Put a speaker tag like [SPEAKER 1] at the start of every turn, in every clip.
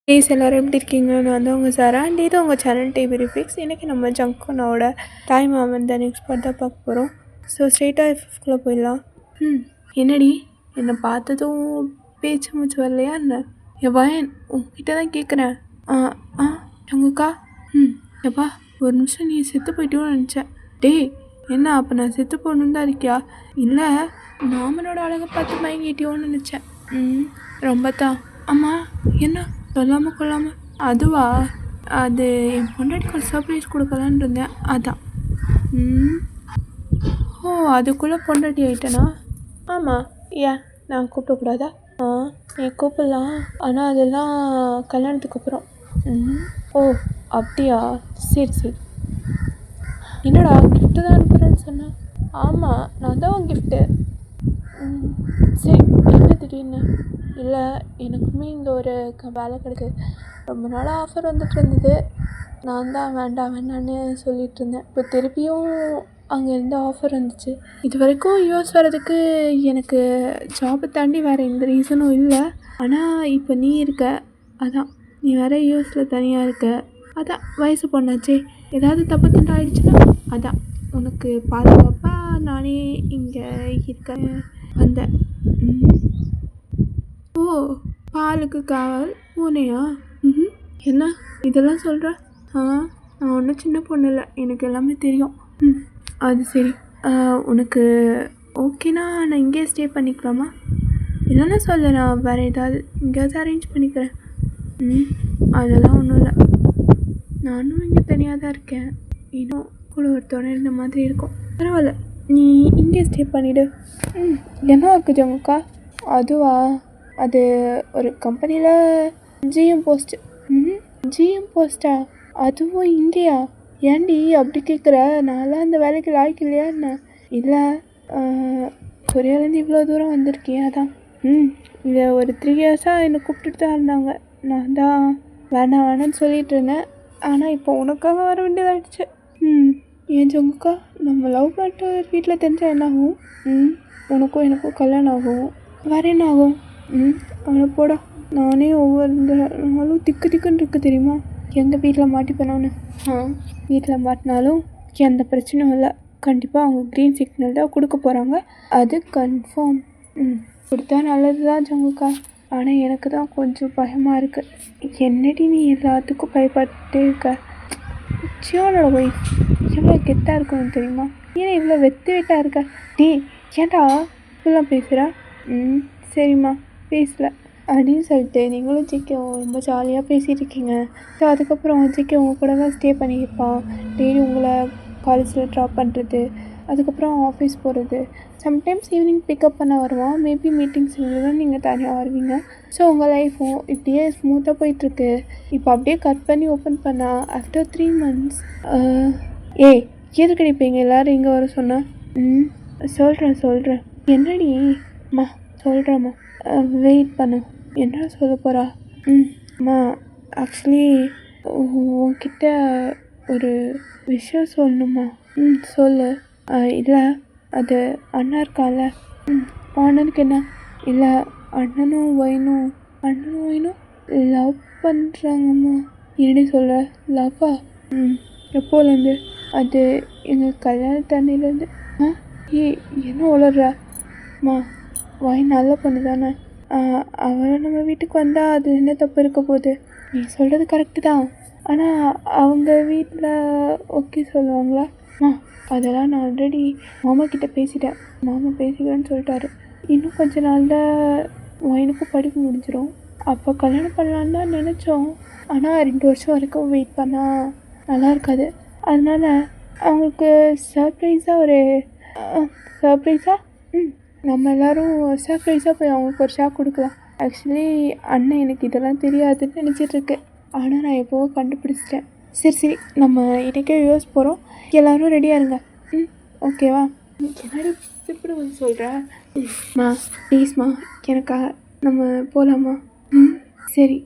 [SPEAKER 1] Please எல்லோரும் எப்படி இருக்கீங்க? நான் தான் உங்கள் சாரா அண்ட் இது உங்கள் சேனல் டிவி ரிஃபிக்ஸ். இன்றைக்கி நம்ம ஜங்க்னோட டைம் அவன் தான் நெக்ஸ்ட் பார்ட் தான் பார்க்க போகிறோம். ஸோ ஸ்ட்ரெயிட்டாக எஃப்க்குள்ளே போயிடலாம். என்னடி என்னை பார்த்ததும் பேச்சு மூச்சு வரலையா என்ன? எப்பா உங்ககிட்ட தான் கேட்குறேன். ஜங்குக்கா எப்பா ஒரு நிமிஷம் நீ செத்து போயிட்டோன்னு நினச்சேன். டேய் என்ன அப்போ நான் செத்து போகணுன்னு தான் இருக்கியா? இல்லை மாமனோட அழகை பார்த்து மயங்கிட்டியோன்னு நினச்சேன். ரொம்ப தான். அம்மா என்ன சொல்லாமல் கொள்ளாமல்? அதுவா, அது என் பொண்டாட்டிக்கு ஒரு சர்ப்ரைஸ் கொடுக்கலான்னு இருந்தேன், அதான். ஓ அதுக்குள்ளே பொண்டாட்டி ஆகிட்டேனா? ஆமாம், ஏன் நான் கூப்பிடக்கூடாதா? நீ கூப்பிடலாம், ஆனால் அதெல்லாம் கல்யாணத்துக்கு அப்புறம். ஓ அப்படியா, சரி சரி. என்னடா கிஃப்ட்டு தான் அனுப்புகிறேன்னு சொன்னேன்? ஆமாம் நான் தான் உன் கிஃப்ட்டு. சரி என்ன திடீர்னு? இல்லை எனக்குமே இங்கே ஒரு வேலை கிடக்கு. ரொம்ப நாளாக ஆஃபர் வந்துட்டு இருந்தது. நான் தான் வேண்டாம் வேண்டான்னு சொல்லிகிட்டு இருந்தேன். இப்போ திருப்பியும் அங்கேருந்து ஆஃபர் வந்துச்சு. இது வரைக்கும் யூஎஸ் வர்றதுக்கு எனக்கு ஜாபை தாண்டி வேறு எந்த ரீசனும் இல்லை. ஆனால் இப்போ நீ இருக்க, அதான். நீ வேறு யூஎஸில் தனியாக இருக்க, அதான். வயசு பொண்ணாச்சே, ஏதாவது தப்பு தண்டை ஆகிடுச்சுன்னா அதான் உனக்கு பாதுகாப்பாக நானே இங்கே இருக்க வந்தேன். ஓ பாலுக்கு காவல் பூனையா? என்ன இதெல்லாம் சொல்கிற? நான் ஒன்றும் சின்ன பொண்ணு இல்லை, எனக்கு எல்லாமே தெரியும். அது சரி, உனக்கு ஓகேனா நான் இங்கேயே ஸ்டே பண்ணிக்கலாமா? என்னென்ன சொல்ல, நான் வேறு ஏதாவது எங்கேயாவது அரேஞ்ச் பண்ணிக்கிறேன். அதெல்லாம் ஒன்றும் இல்லை, நானும் இங்கே தனியாக தான் இருக்கேன். இன்னும் கூட ஒருத்தவரை இருந்த மாதிரி இருக்கும். பரவாயில்ல, நீ இங்கே ஸ்டே பண்ணிவிடு. என்ன இருக்குது ஜமுக்கா? அதுவா, அது ஒரு கம்பெனியில் ஜிஎம் போஸ்ட்டு. ஜிஎம் போஸ்ட்டா? அதுவும் இங்கேயா? ஏன்டி அப்படி கேட்குற? நான்லாம் அந்த வேலைக்கு லாய்க்கு இல்லையா என்ன? இல்லை கொரியாலேருந்து இவ்வளோ தூரம் வந்திருக்கேன், அதான். இதை ஒரு 3 இயர்ஸாக என்னை கூப்பிட்டுட்டு தான் இருந்தாங்க. நான் தான் வேணாம் வேணான்னு சொல்லிகிட்டு இருந்தேன். ஆனால் இப்போ உனக்காக வர வேண்டியதாகிடுச்சு. ஏன் ஜங்குக்கா, நம்ம லவ் பண்ணிட்டு வீட்டில் தெரிஞ்சால் என்ன ஆகும்? உனக்கும் எனக்கும் கல்யாணம் ஆகும், வேறு என்ன ஆகும்? அவனை போடா. நானே ஒவ்வொரு நாளும் திக்கு திக்குன்னு இருக்குது தெரியுமா, எங்கள் வீட்டில் மாட்டிப்பேனோன்னு. வீட்டில் மாட்டினாலும் எந்த பிரச்சனையும் இல்லை. கண்டிப்பாக அவங்க க்ரீன் சிக்னல் தான் கொடுக்க போகிறாங்க, அது கன்ஃபார்ம். கொடுத்தா நல்லது தான் ஜங்குக்கா. ஆனால் எனக்கு தான் கொஞ்சம் பயமாக இருக்குது. என்னடி நீ எல்லாத்துக்கும் பயப்பட்டுட்டே இருக்க? சியோனோட ஒய்ஃப் எவ்வளோ கெத்தாக இருக்கணும் தெரியுமா? ஏன்னா இவ்வளோ வெட்டாக இருக்க? டீ ஏன்டா இப்பெல்லாம் பேசுகிறா? சரிம்மா பேசல அப்படின்னு சொல்லிட்டு நீங்களும் ஜிக்கும் ரொம்ப ஜாலியாக பேசிகிட்டு இருக்கீங்க. ஸோ அதுக்கப்புறம் ஜிக்கி உங்கள் கூட தான் ஸ்டே பண்ணியிருப்பான். டெய்லி உங்களை காலேஜில் ட்ராப் பண்ணுறது, அதுக்கப்புறம் ஆஃபீஸ் போகிறது, சம்டைம்ஸ் ஈவினிங் பிக்கப் பண்ண வருவான். மேபி மீட்டிங்ஸ் தான் நீங்கள் தனியாக வருவீங்க. ஸோ உங்கள் லைஃப்பும் இப்படியே ஸ்மூத்தாக போயிட்டுருக்கு. இப்போ அப்படியே கட் பண்ணி ஓப்பன் பண்ணால் ஆஃப்டர் 3 months எதுக்கடி இப்போ இங்கே எல்லோரும் இங்கே வர சொன்னேன்? சொல்கிறேன். என்னடி அம்மா? சொல்கிறேம்மா, வெயிட் பண்ணு. என்ன சொல்ல போகிறா? அம்மா ஆக்சுவலி உன்கிட்ட ஒரு விஷயம் சொல்லணுமா? சொல்லு. இல்லை அது அண்ணா இருக்கால, அண்ணனுக்கு என்ன? இல்லை அண்ணனும் ஒயினும் லவ் பண்ணுறாங்கம்மா. என்னடி சொல்கிற? லவ்வா? எப்போலேருந்து? அது எங்கள் கல்யாண தண்ணியிலேருந்து. என்ன உளர்றம்மா? ஒயின் நல்ல பொண்ணு தானே, அவளை நம்ம வீட்டுக்கு வந்தால் அது என்ன தப்பு இருக்க போகுது? நீ சொல்கிறது கரெக்டு தான், ஆனால் அவங்க வீட்டில் ஓகே சொல்லுவாங்களா? அதெல்லாம் நான் ஆல்ரெடி மாமா கிட்டே பேசிட்டேன். மாமா பேசிக்கிறேன்னு சொல்லிட்டாரு. இன்னும் கொஞ்ச நாளில் ஒயினுக்கும் படிப்பு முடிஞ்சிடும். அப்போ கல்யாணம் பண்ணலான்னு தான் நினச்சோம். ஆனால் 2 வருஷம் வரைக்கும் வெயிட் பண்ணால் நல்லா இருக்காது. அதனால் அவங்களுக்கு சர்ப்ரைஸாக நம்ம எல்லோரும் சர்ப்ரைஸாக போய் அவங்களுக்கு ஒரு ஷாக் கொடுக்கலாம். ஆக்சுவலி அண்ணன் எனக்கு இதெல்லாம் தெரியாதுன்னு நினச்சிட்ருக்கு, ஆனால் நான் எப்போவோ கண்டுபிடிச்சிட்டேன். சரி நம்ம இன்றைக்கே யூஎஸ் போகிறோம், எல்லோரும் ரெடியாக இருங்க. ஓகேவா? என்னடி இப்படி வந்து சொல்கிறேன்? ப்ளீஸ்மா எனக்காக நம்ம போகலாமா? சரி.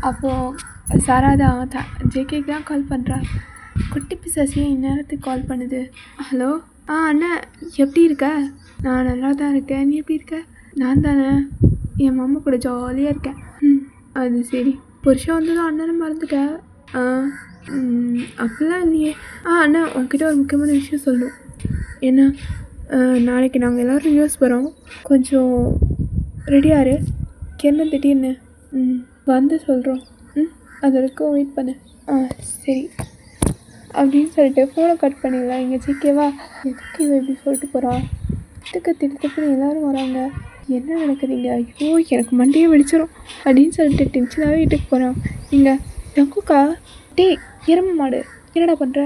[SPEAKER 1] அப்போது சாராதா ஜேகேக்கு தான் கால் பண்ணுறா. குட்டி பிசாசியே இந்நேரத்துக்கு கால் பண்ணுது. ஹலோ அண்ணா எப்படி இருக்க? நான் நல்லா தான் இருக்கேன். நீ எப்படி இருக்க? நான் தானே என் மாமா கூட ஜாலியாக இருக்கேன். ம், அது சரி. புருஷன் வந்ததும் அண்ணனை மறந்துட்டேன். அப்படிலாம் இல்லையே. அண்ணா உங்ககிட்ட ஒரு முக்கியமான விஷயம் சொல்லணும். ஏன்னா நாளைக்கு நாங்கள் எல்லோரும் யூஎஸ் போகிறோம். கொஞ்சம் ரெடியாரு. என்ன திடீர்னு? வந்து சொல்கிறோம். அது வரைக்கும் வெயிட் பண்ணு. சரி அப்படின்னு சொல்லிட்டு ஃபோனை கட் பண்ணிடலாம். இங்கே சிக்கவா எதுக்கு இவ இப்படி சொல்லிட்டு போகிறா? இதுக்கு திட்டத்துக்கு எல்லோரும் வராங்க. என்ன நடக்குதுங்க? ஐயோ எனக்கு மண்டையே வெடிச்சிடும் அப்படின்னு சொல்லிட்டு டென்ஷனாகவே வீட்டுக்கு போகிறான். இங்கே ஜங்குக்கா, டே எருமை மாடு என்னடா பண்ணுற?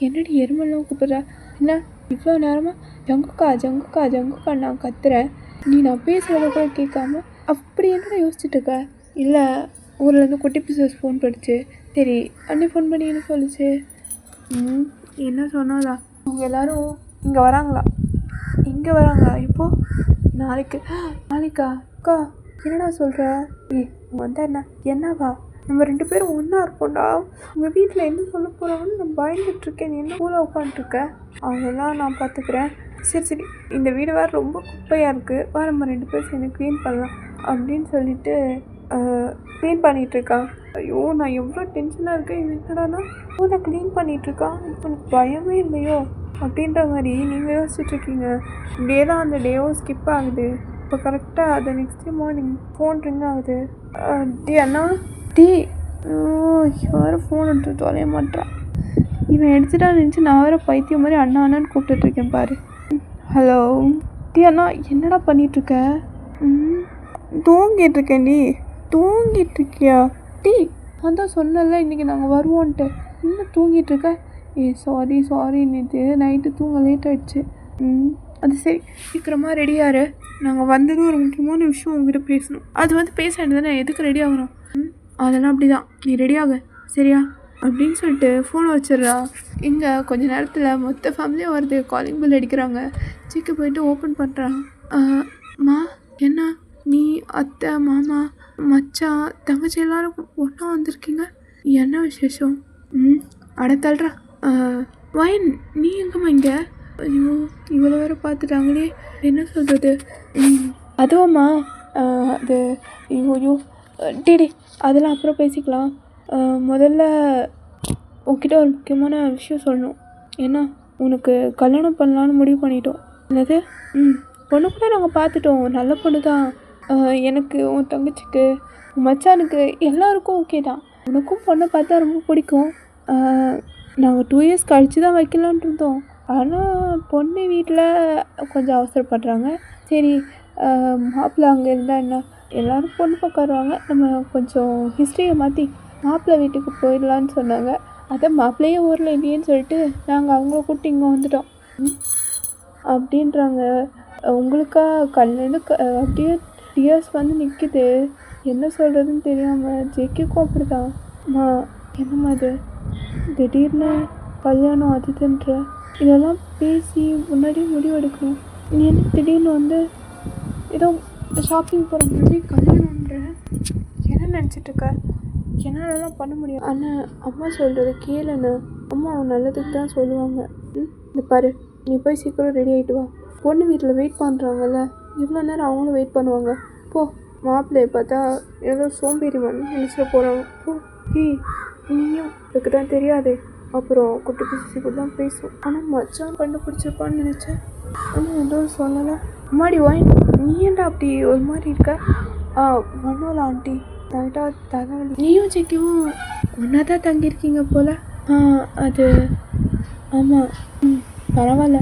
[SPEAKER 1] என்னடி எருமெல்லாம் கூப்பிட்றா? என்ன இவ்வளோ நேரமாக ஜங்குக்கா ஜங்குக்கா ஜங்குக்கா நான் கத்துறேன், நீ நான் பேசுகிறத கூட கேட்காம அப்படி என்னடா யோசிச்சுட்ருக்க? இல்லை ஊர்லேருந்து குட்டி பிசஸ் ஃபோன் பண்ணிச்சு. சரி அண்ணி ஃபோன் பண்ணி என்ன சொல்லிச்சு? என்ன சொன்னாலா? அவங்க எல்லோரும் இங்கே வராங்களா? இங்கே வராங்களா? இப்போது நாளைக்கா? அக்கா என்னடா சொல்கிற? வந்தா என்னவா? நம்ம 2 பேரும் ஒன்றா இருப்போம்டா. உங்கள் வீட்டில் என்ன சொல்ல போகிறாங்கன்னு நான் பயந்துட்டுருக்கேன். நீ என்ன ஊரில் உட்காந்துட்ருக்க? அதெல்லாம் நான் பார்த்துக்கிறேன். சரி இந்த வீடு வேறு ரொம்ப குப்பையாக இருக்குது, நம்ம 2 பேரும் சேர்ந்து க்ளீன் பண்ணலாம் அப்படின்னு சொல்லிட்டு க்ளீன் பண்ணிகிட்ருக்கான். ஐயோ நான் எவ்வளோ டென்ஷனாக இருக்கேன். இது என்னடானா ஊரில் க்ளீன் பண்ணிகிட்ருக்கான். இப்போ எனக்கு பயமே இல்லையோ அப்படின்ற மாதிரி நீங்கள் யோசிச்சுட்ருக்கீங்க. இப்படியே தான் அந்த டேவும் ஸ்கிப் ஆகுது. இப்போ கரெக்டாக அது next day morning phone ring ஆகுது. அண்ணா யாரும் ஃபோன் எடுத்து தொலைய மாட்டான். இவன் எடுத்துட்டா நினச்சி நான் வேறு பைத்தியம் மாதிரி அண்ணான்னு கூப்பிட்டுட்ருக்கேன் பாரு. ஹலோ அண்ணா என்னடா பண்ணிகிட்ருக்க? தூங்கிட்டுருக்கேன். தூங்கிட்டுருக்கியா? அதான் சொன்னல இன்றைக்கி நாங்கள் வருவோன்ட்டு. இன்னும் தூங்கிட்டுருக்க? சாரி நேற்று நைட்டு தூங்க லேட் ஆகிடுச்சு. அது சரி சீக்கிரமாக ரெடியாரு. நாங்கள் வந்ததும் ஒரு முக்கியமான விஷயம் உங்ககிட்ட பேசணும். அது வந்து பேச வேண்டியதானே, எதுக்கு ரெடி ஆகணும்? அதெல்லாம் அப்படி தான், நீ ரெடியாக சரியா அப்படின்னு சொல்லிட்டு ஃபோனை வச்சிடுறா. இங்கே கொஞ்ச நேரத்தில் மொத்த ஃபேமிலியும் வருது. காலிங் பில் அடிக்கிறாங்க. சீக்கிரம் போயிட்டு ஓப்பன் பண்ணுறான். என்ன நீ அத்தை மாமா மச்சான் தங்கச்சி எல்லோரும் ஒன்றா வந்திருக்கீங்க? என்ன விசேஷம்? அடத்தல்றா. வயன் நீ எங்கம்மா இங்கே? ஐயோ இவ்வளோ வேறு பார்த்துட்டாங்களே, என்ன சொல்கிறது? அதுவாம்மா அது ஐயோ டேடி அதெல்லாம் அப்புறம் பேசிக்கலாம். முதல்ல உன்கிட்ட ஒரு முக்கியமான விஷயம் சொல்லணும். ஏன்னா உனக்கு கல்யாணம் பண்ணலான்னு முடிவு பண்ணிட்டோம். என்னது? பொண்ணு கூட நாங்கள் பார்த்துட்டோம், நல்ல பொண்ணு தான். எனக்கு உன் தங்கச்சிக்கு உன் மச்சானுக்கு எல்லாருக்கும் ஓகே தான். உனக்கும் பொண்ணை பார்த்தா ரொம்ப பிடிக்கும். நாங்கள் 2 இயர்ஸ் கழித்து தான் வைக்கலான்ட்டு இருந்தோம். ஆனால் பொண்ணு வீட்டில் கொஞ்சம் அவசரப்படுறாங்க. சரி மாப்பிள்ளை அங்கே இருந்தால் என்ன, எல்லோரும் பொண்ணு பார்க்க வருவாங்க, நம்ம கொஞ்சம் ஹிஸ்ட்ரியை மாற்றி மாப்பிள்ளை வீட்டுக்கு போயிடலான்னு சொன்னாங்க. அதை மாப்பிள்ளையே ஊரில் இல்லையேன்னு சொல்லிட்டு நாங்கள் அவங்கள கூப்பிட்டு இங்கே வந்துட்டோம் அப்படின்றாங்க. உங்களுக்கா கல்யாணம் அப்படியே டியர்ஸ் வந்து நிற்கிது. என்ன சொல்கிறதுன்னு தெரியாமல். ஜெக்கிக்கும் அப்படி தான். என்னம்மா இது திடீர்னு கல்யாணம் அதுன்ற இதெல்லாம் பேசி முன்னாடியே முடிவெடுக்கணும். நீ என்ன திடீர்னு வந்து ஏதோ ஷாப்பிங் போகிற மாதிரி கல்யாணம்ன்ற என்ன நினச்சிட்ருக்க? என்னாலலாம் பண்ண முடியும். ஆனால் அம்மா சொல்கிறது கேளுன்னு. அம்மா அவன் நல்லதுக்கு தான் சொல்லுவாங்க. இந்த பாரு நீ போய் சீக்கிரம் ரெடி ஆகிட்டு வா. பொண்ணு வீட்டில் வெயிட் பண்ணுறாங்கல்ல, இவ்வளோ நேரம் அவங்களும் வெயிட் பண்ணுவாங்க. போ. மாப்பிள்ளையை பார்த்தா ஏதோ சோம்பேறி வந்து நினச்சிட போகிறாங்க. போ. நீயும் எனக்கு தான் தெரியாதே. அப்புறம் குட்டி பிசி கூட தான் பேசும். ஆனால் மச்சான் கண்டுபிடிச்சிருப்பான்னு நினச்சேன். ஆனால் எதுவும் சொல்லலை. அம்மாடி வாய் நீ ஏன்டா அப்படி ஒரு மாதிரி இருக்க? மனோலா ஆண்டி லைட்டாக தலைவலி. நீயும் சிக்கியும் ஒன்றா தான் தங்கியிருக்கீங்க போல். அது ஆமாம். பரவாயில்ல,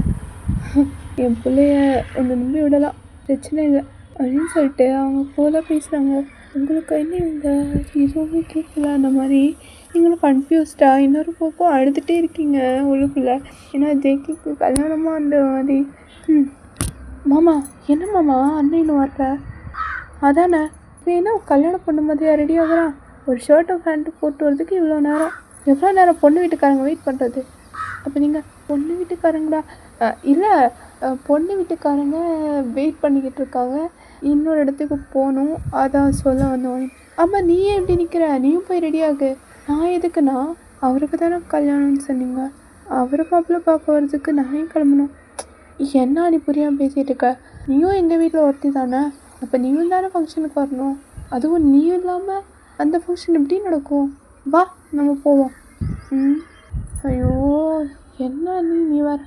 [SPEAKER 1] என் பிள்ளைய ஒன்று நம்பி விடலாம், பிரச்சனை இல்லை அப்படின்னு சொல்லிட்டு அவங்க போல பேசுகிறாங்க. உங்களுக்கு என்ன இவங்க எதுவுமே கேட்கல அந்த மாதிரி நீங்களும் கன்ஃபியூஸ்டாக இன்னொரு பக்கம் அழுதுகிட்டே இருக்கீங்க உள்ளுக்குள்ளே. ஏன்னா ஜெய்கிக்கு கல்யாணமாக அந்த மாதிரி. மாமா என்ன மாமா அண்ணன் இன்னும் வரல? அதானே இப்போ என்ன கல்யாணம் பண்ண மாதிரியா ரெடி ஆகுறான்? ஒரு ஷர்ட்டும் பேண்ட்டும் போட்டு வரதுக்கு இவ்வளோ நேரம். எவ்வளோ நேரம் பொண்ணு வீட்டுக்காரங்க வெயிட் பண்ணுறது? அப்போ நீங்கள் பொண்ணு வீட்டுக்காரங்களா? இல்லை, பொண்ணு வீட்டுக்காரங்க வெயிட் பண்ணிக்கிட்டு இருக்காங்க. இன்னொரு இடத்துக்கு போகணும், அதான் சொல்ல வந்தோம். ஆமாம், நீ எப்படி நிற்கிற? நீயும் போய் ரெடியாகு. நான் எதுக்குண்ணா? அவருக்கு தானே கல்யாணம்னு சொன்னீங்க. அவரை மாப்பிள்ளை பார்க்க வர்றதுக்கு நான் ஏன் கிளம்பணும்? என்ன நீ புரியாமல் பேசிகிட்டு இருக்க? நீயும் எங்கள் வீட்டில் ஒருத்தி தானே, அப்போ நீயும் தானே ஃபங்க்ஷனுக்கு வரணும். அதுவும் நீயும் இல்லாமல் அந்த ஃபங்க்ஷன் எப்படி நடக்கும்? வா நம்ம போவோம். ஐயோ என்ன நீ வேற.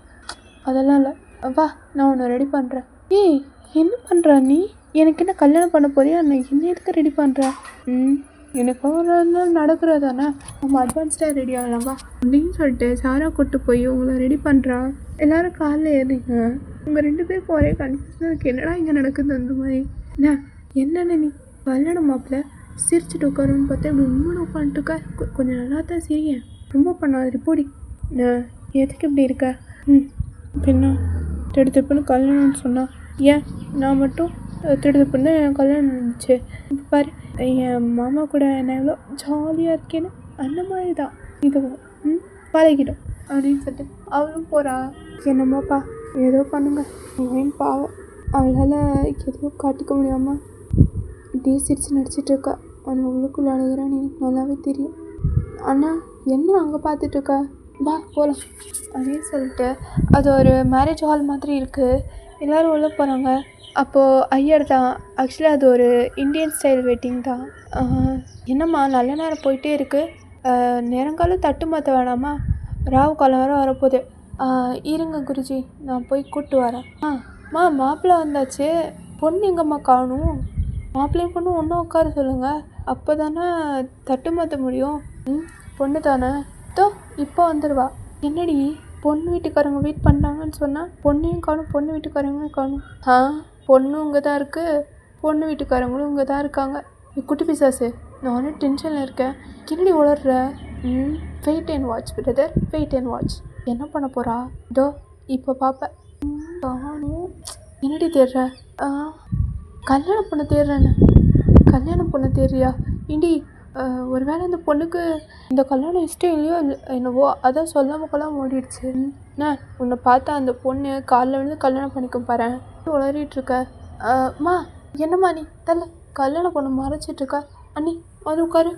[SPEAKER 1] அதெல்லாம் இல்லை, வா நான் உன்னை ரெடி பண்ணுறேன். ஏய் என்ன பண்ணுற நீ? எனக்கு என்ன கல்யாணம் பண்ண போறியா? நான் என்ன எதுக்கு ரெடி பண்ணுற? எனக்கு ஒரு நாள் நடக்கிறது தானே, நம்ம அட்வான்ஸ்டாக ரெடி ஆகலாம் வா அப்படின்னு சொல்லிட்டு சாரா கூட்டு போய் உங்களை ரெடி பண்ணுறா. எல்லோரும் காலைல ஏறிங்க. உங்கள் 2 பேருக்கும் ஒரே கன்ஃபியூஷனாக இருக்குது. என்னடா இங்கே நடக்குது அந்த மாதிரி. என்னென்ன நீ கல்யாணம் மாப்பிள்ள சிரிச்சுட்டு உட்காருன்னு பார்த்தா இப்படி உண்மையோட உட்காந்துட்டுக்கா. கொஞ்சம் நல்லா தான் சிரியேன், ரொம்ப பண்ணாது ரிப்போடி. எதுக்கு இப்படி இருக்க? பின்ன திடுத்துப்புன்னு கல்யாணம்னு சொன்னா ஏன் நான் மட்டும் திடுத்துப்புன்னு கல்யாணம் இருந்துச்சு. இப்போ பாரு என் மாமா கூட நான் எவ்வளோ ஜாலியாக இருக்கேன்னு அந்த மாதிரி தான் இதுவும் பழகிடும் அப்படின்னு சொல்லிட்டு அவளும் போகிறா. என்னம்மாப்பா ஏதோ பண்ணுங்க. ஏன் பாவம் அவளால் எதுவும் காட்டிக்க முடியாமல் இப்படியே சிரிச்சு நடிச்சிட்ருக்கா. ஆனால் அவளுக்குள்ள அழுகிறான்னு எனக்கு நல்லாவே தெரியும். ஆனால் என்ன அங்கே பார்த்துட்ருக்கா, வா போகலாம் அப்படின்னு சொல்லிட்டு அது ஒரு மேரேஜ் ஹால் மாதிரி இருக்குது. எல்லோரும் உள்ளே போகிறாங்க. அப்போது ஐயர் தான். ஆக்சுவலி அது ஒரு இந்தியன் ஸ்டைல் வெட்டிங் தான். என்னம்மா நல்ல நேரம் போயிட்டே இருக்குது, நேரங்காலம் தட்டு மாற்ற வேணாமா? ராவு காலம் வர வரப்போகுது. இருங்க குருஜி நான் போய் கூப்பிட்டு வரேன். மாப்பிள்ளை வந்தாச்சு, பொண்ணு எங்கம்மா காணும்? மாப்பிள்ளையும் பொண்ணு ஒன்றும் உட்கார சொல்லுங்கள், அப்போ தானே தட்டு மாற்ற முடியும். பொண்ணு தானே தோ இப்போ வந்துடுவா. என்னடி பொண்ணு வீட்டுக்காரங்க வெயிட் பண்ணுறாங்கன்னு சொன்னால் பொண்ணையும் காணும் பொண்ணு வீட்டுக்காரங்களும் காணும். பொண்ணு இங்கே தான் இருக்குது, பொண்ணு வீட்டுக்காரங்களும் இங்கே தான் இருக்காங்க. குட்டி பிசாசு நானும் டென்ஷனில் இருக்கேன். என்னடி உளர்ற? Wait and watch brother, wait and watch. என்ன பண்ண போகிறா டோ இப்போ பார்ப்பேன். நானும் என்னடி தேடுற? கல்யாண பொண்ணை தேடுறேன்னு. கல்யாண பொண்ணை தேடுறியா? இண்டி ஒரு வேளை அந்த பொண்ணுக்கு இந்த கல்யாணம் இஷ்டம் இல்லையோ என்னவோ அதான் சொல்லாமல் கொள்ளாமல் ஓடிடுச்சு. உன்னை பார்த்தா அந்த பொண்ணு காலில் விழுந்து கல்யாணம் பண்ணிக்கும் பாரு. உளறிட்டுருக்க. என்னம்மா நீ தள்ள கல்யாண பொண்ணு மறைச்சிட்ருக்கா. அண்ணி அது உட்காரு.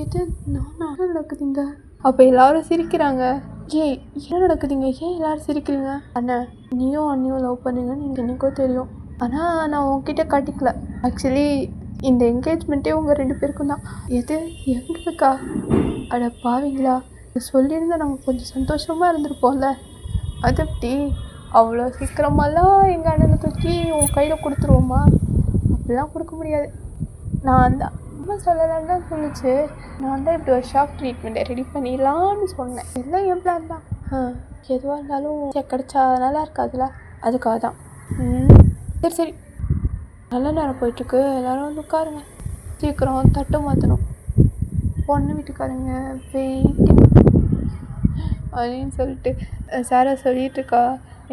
[SPEAKER 1] எது நான் நடக்குதுங்க? அப்போ எல்லாரும் சிரிக்கிறாங்க. என்ன நடக்குதுங்க? ஏன் எல்லாரும் சிரிக்கிறீங்க? அண்ணா நீயும் அண்ணியும் லவ் பண்ணுங்கன்னு எனக்கு என்னைக்கோ தெரியும், ஆனால் நான் உன்கிட்ட காட்டிக்கல. ஆக்சுவலி இந்த என்கேஜ்மெண்ட்டே உங்கள் 2 பேருக்கும் தான். எது எங்களுக்கா? அட பாவீங்களா, சொல்லியிருந்தால் நாங்கள் கொஞ்சம் சந்தோஷமாக இருந்திருப்போம்ல. அது அப்படி அவ்வளோ சீக்கிரமாலாம் எங்கள் அண்ணனை தூக்கி உன் கையில் கொடுத்துருவோமா? அப்படிலாம் கொடுக்க முடியாது. நான் தான் அம்மா சொல்லலான்னு தான் சொல்லிச்சு. நான் தான் இப்படி ஒரு ஷாக் ட்ரீட்மெண்ட்டை ரெடி பண்ணிடலான்னு சொன்னேன். எல்லாம் என் பிளான் தான். எதுவாக இருந்தாலும் கிடைச்சா நல்லா இருக்காதுல்ல, அதுக்காக தான். சரி நல்ல நேரம் போயிட்டுருக்கு, எல்லோரும் வந்து உட்காருங்க. சீக்கிரம் தட்டு மாற்றணும். பொண்ணு வீட்டுக்காரங்க வெயிட்டிங் அப்படின்னு சொல்லிட்டு சாரா சொல்லிகிட்ருக்கா.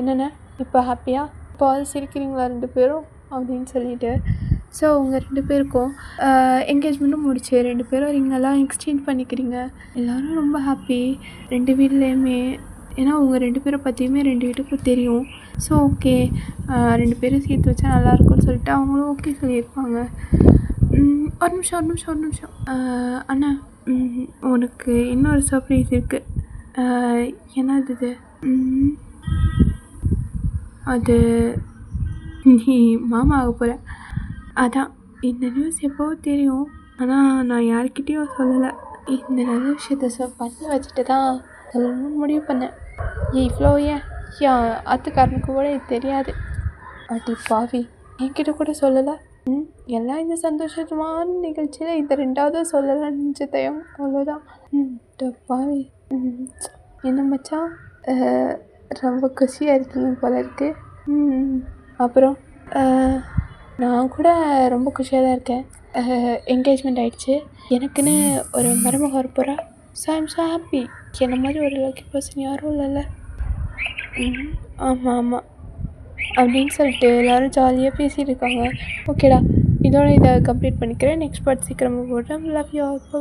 [SPEAKER 1] என்னென்ன இப்போ ஹாப்பியா? இப்போ அது சிரிக்கிறீங்களா 2 பேரும் அப்படின்னு சொல்லிட்டு. ஸோ உங்கள் 2 பேருக்கும் என்கேஜ்மெண்ட்டும் முடிச்சு 2 பேரும் ரிங்கெல்லாம் எக்ஸ்சேஞ்ச் பண்ணிக்கிறீங்க. எல்லோரும் ரொம்ப ஹாப்பி 2 வீட்லேயுமே. ஏன்னா உங்கள் 2 பேரை பற்றியுமே 2 வீட்டுக்கும் தெரியும். ஸோ ஓகே 2 பேரும் சேர்த்து வச்சா நல்லாயிருக்கும்னு சொல்லிட்டு அவங்களும் ஓகே சொல்லியிருப்பாங்க. ஒரு நிமிஷம் அண்ணா உனக்கு இன்னொரு சர்ப்ரைஸ் இருக்குது. என்னது இது? அது நீ மாமா ஆக போகிற. அதான் இந்த நியூஸ் எப்போவோ தெரியும், ஆனால் நான் யார்கிட்டேயும் சொல்லலை. இந்த நல்ல விஷயத்த பண்ணி வச்சுட்டு தான் சொல்லணும்னு முடிவு பண்ணேன். இவ்வளோ ஏன் ஆத்துக்காரனுக்கு கூட இது தெரியாது. அடி பாவி என்கிட்ட கூட சொல்லலை. எல்லாம் இந்த சந்தோஷமான நிகழ்ச்சியில் இந்த 2வது சொல்லலைன்னு நினச்சதையும் அவ்வளோதான். பாவி என்ன மச்சான் ரொம்ப குஷியாக இருக்கீங்க போல இருக்குது. அப்புறம் நான் கூட ரொம்ப குஷியாக தான் இருக்கேன். என்கேஜ்மெண்ட் ஆகிடுச்சு, எனக்குன்னு ஒரு மருமக வர போகிறா. So I'm so happy. என்ன மாதிரி ஒரு லக்கி பர்சன் யாரும் இல்லைல்ல. ஆமாம் அப்படின்னு சொல்லிட்டு எல்லோரும் ஜாலியாக பேசிகிட்டு இருக்காங்க. ஓகேடா இதோட இதை கம்ப்ளீட் பண்ணிக்கிறேன். நெக்ஸ்ட் பார்ட் சீக்கிரமாக போடுறேன். Love you. இப்போ